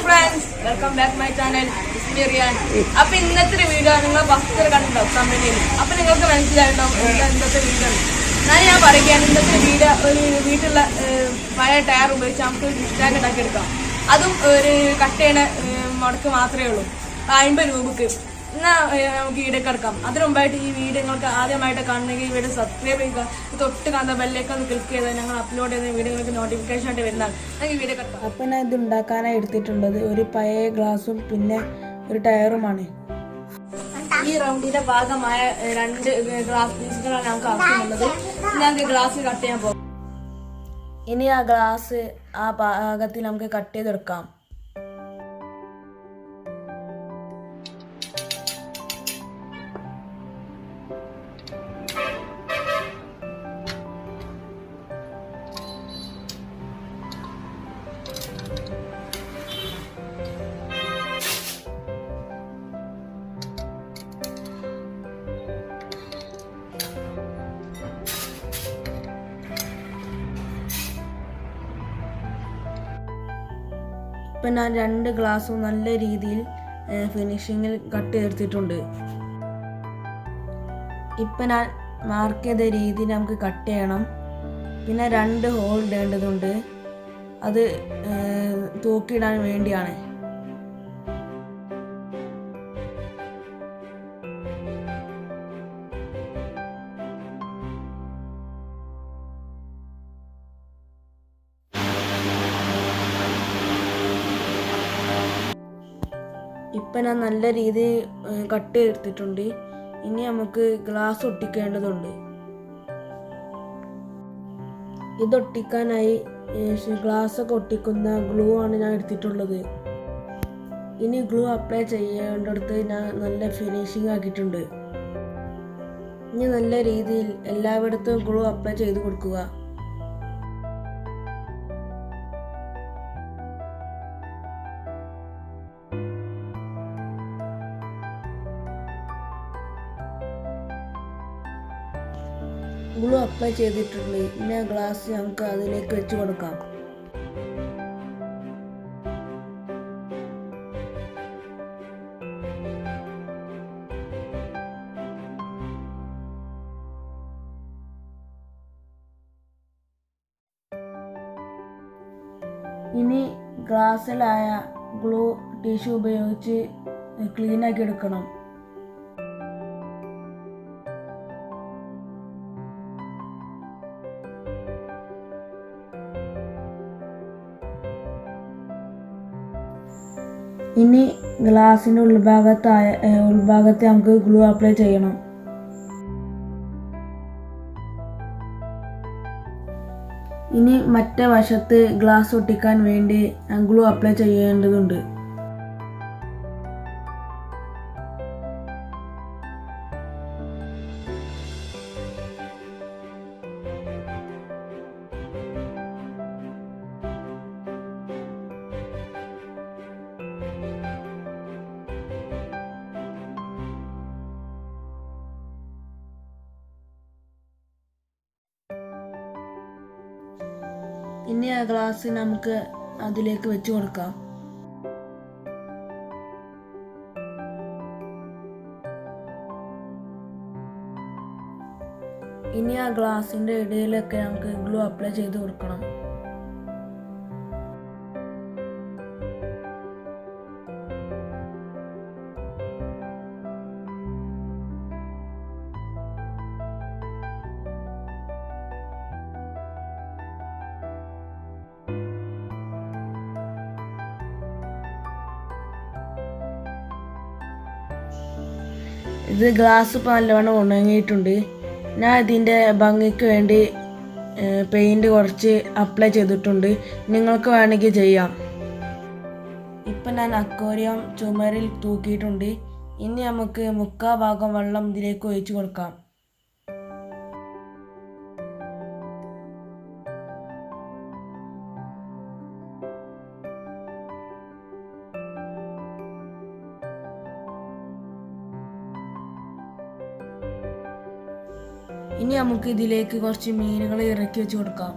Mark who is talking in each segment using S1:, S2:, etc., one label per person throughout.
S1: friends, welcome back my channel. It's me Rian. അപ്പോൾ ഇന്നത്തെ video നിങ്ങൾ ഫസ്റ്റ് കണ്ടിട്ടുണ്ടാവും തമിഴിൽ. അപ്പോൾ നിങ്ങൾക്ക് മനസ്സിലായിട്ടുണ്ടാവും ഇന്നത്തെ വീഡിയോ. ഞാൻ പറയുകയാണ് ഇന്നത്തെ വീഡിയോ ഒരു വീട്ടിലുള്ള പഴയ ടയർ ഉപയോഗിച്ച് നമുക്ക് സ്റ്റാൻഡ് ഉണ്ടാക്കി എടുക്കാം. അതും ഒരു കട്ടയുടെ മുടക്ക് മാത്രമേ ഉള്ളൂ, 50 രൂപക്ക്. എന്നാൽ നമുക്ക് വീഡിയോ എടുക്കാം. അതിന് മുമ്പായിട്ട് ഈ വീഡിയോ നിങ്ങൾക്ക് ആദ്യമായിട്ട് കാണണമെങ്കിൽ ഈ വീഡിയോ സബ്സ്ക്രൈബ് ചെയ്യുക, തൊട്ട് കാണുന്ന ബെല്ലേക്ക് ഒന്ന് ക്ലിക്ക് ചെയ്താൽ ഞങ്ങൾ അപ്ലോഡ് ചെയ്യുന്ന വീഡിയോകൾക്ക് നോട്ടിഫിക്കേഷൻ ആയിട്ട് വരുന്നതാണ്. നമുക്ക് ഈ വീഡിയോ എടുക്കാം.
S2: അപ്പം ഞാൻ ഇത് ഉണ്ടാക്കാനായി എടുത്തിട്ടുള്ളത് ഒരു പഴയ ഗ്ലാസും പിന്നെ ഒരു ടയറുമാണ്.
S1: ഈ റൗണ്ടിന്റെ ഭാഗമായ 2 ഗ്ലാസ് പീസുകളാണ് നമുക്ക് ആവശ്യമുള്ളത്. ഞങ്ങൾക്ക് ഗ്ലാസ് കട്ട് ചെയ്യാൻ പോകും.
S2: ഇനി ആ ഗ്ലാസ് ആ ഭാഗത്തിൽ നമുക്ക് കട്ട് ചെയ്തെടുക്കാം. ഇപ്പം ഞാൻ 2 ഗ്ലാസും നല്ല രീതിയിൽ ഫിനിഷിങ്ങിൽ കട്ട് ചെയ്തെടുത്തിട്ടുണ്ട്. ഇപ്പം ഞാൻ മാർക്ക് ചെയ്ത രീതിയിൽ നമുക്ക് കട്ട് ചെയ്യണം. പിന്നെ 2 ഹോൾ ഇടേണ്ടതുണ്ട്, അത് തൂക്കിയിടാൻ വേണ്ടിയാണ്. ഇപ്പം ഞാൻ നല്ല രീതിയിൽ കട്ട് ചെയ്തെടുത്തിട്ടുണ്ട്. ഇനി നമുക്ക് ഗ്ലാസ് ഒട്ടിക്കേണ്ടതുണ്ട്. ഇതൊട്ടിക്കാനായി ഗ്ലാസ്സൊക്കെ ഒട്ടിക്കുന്ന ഗ്ലൂ ആണ് ഞാൻ എടുത്തിട്ടുള്ളത്. ഇനി ഗ്ലൂ അപ്ലൈ ചെയ്യേണ്ടടുത്ത് ഞാൻ നല്ല ഫിനിഷിങ് ആക്കിയിട്ടുണ്ട്. ഇനി നല്ല രീതിയിൽ എല്ലായിടത്തും ഗ്ലൂ അപ്ലൈ ചെയ്ത് കൊടുക്കുക. ഗ്ലൂ അപ്ലൈ ചെയ്തിട്ടുണ്ട്. ഇനി ആ ഗ്ലാസ് നമുക്ക് അതിലേക്ക് വെച്ച് കൊടുക്കാം. ഇനി ഗ്ലാസ്സിലായ ഗ്ലൂ ടിഷ്യൂ ഉപയോഗിച്ച് ക്ലീനാക്കി എടുക്കണം. ഇനി ഗ്ലാസിൻ്റെ ഉൾഭാഗത്ത് നമുക്ക് ഗ്ലൂ അപ്ലൈ ചെയ്യണം. ഇനി മറ്റേ വശത്ത് ഗ്ലാസ് ഒട്ടിക്കാൻ വേണ്ടി ഗ്ലൂ അപ്ലൈ ചെയ്യേണ്ടതുണ്ട്. ഇനി ആ ഗ്ലാസ് നമുക്ക് അതിലേക്ക് വെച്ച് കൊടുക്കാം. ഇനി ആ ഗ്ലാസിൻ്റെ ഇടയിലൊക്കെ നമുക്ക് ഗ്ലൂ അപ്ലൈ ചെയ്ത് കൊടുക്കണം. ഇത് ഗ്ലാസ് ഇപ്പോൾ നല്ലവണ്ണം ഉണങ്ങിയിട്ടുണ്ട്. ഞാൻ ഇതിൻ്റെ ഭംഗിക്ക് വേണ്ടി പെയിൻറ് കുറച്ച് അപ്ലൈ ചെയ്തിട്ടുണ്ട്. നിങ്ങൾക്ക് വേണമെങ്കിൽ ചെയ്യാം. ഇപ്പം ഞാൻ അക്വേറിയം ചുമരിൽ തൂക്കിയിട്ടുണ്ട്. ഇനി നമുക്ക് 3/4 ഭാഗം വെള്ളം ഇതിലേക്ക് ഒഴിച്ച് കൊടുക്കാം. ഇനി നമുക്ക് ഇതിലേക്ക് കുറച്ച് മീനുകൾ ഇറക്കി വെച്ച് കൊടുക്കാം.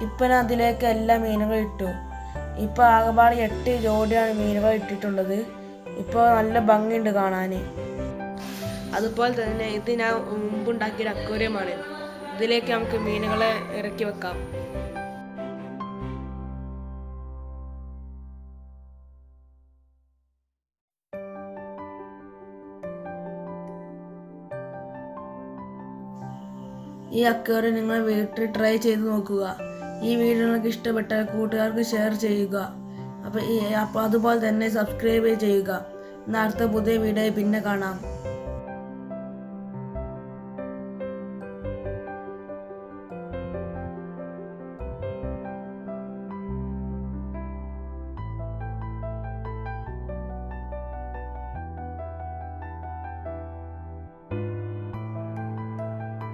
S2: ഇപ്പം ഞാൻ അതിലേക്ക് എല്ലാ മീനുകൾ ഇട്ടു. ഇപ്പോൾ ആകെപ്പാട് 8 ജോഡിയാണ് മീനുകൾ ഇട്ടിട്ടുള്ളത്. ഇപ്പോൾ നല്ല ഭംഗിയുണ്ട് കാണാൻ. അതുപോലെ തന്നെ ഇത് ഞാൻ മുമ്പുണ്ടാക്കിയ അക്വേറിയമാണ്. ഇതിലേക്ക് നമുക്ക് മീനുകളെ ഇറക്കി വെക്കാം. ഈ അക്വേറിയം നിങ്ങൾ വീട്ടിൽ ട്രൈ ചെയ്ത് നോക്കുക. ഈ വീഡിയോ നിങ്ങൾക്ക് ഇഷ്ടപ്പെട്ടാൽ കൂട്ടുകാർക്ക് ഷെയർ ചെയ്യുക. അപ്പോൾ അതുപോലെ തന്നെ സബ്സ്ക്രൈബ് ചെയ്യുക. അടുത്ത പുതിയ വീഡിയോ പിന്നെ കാണാം.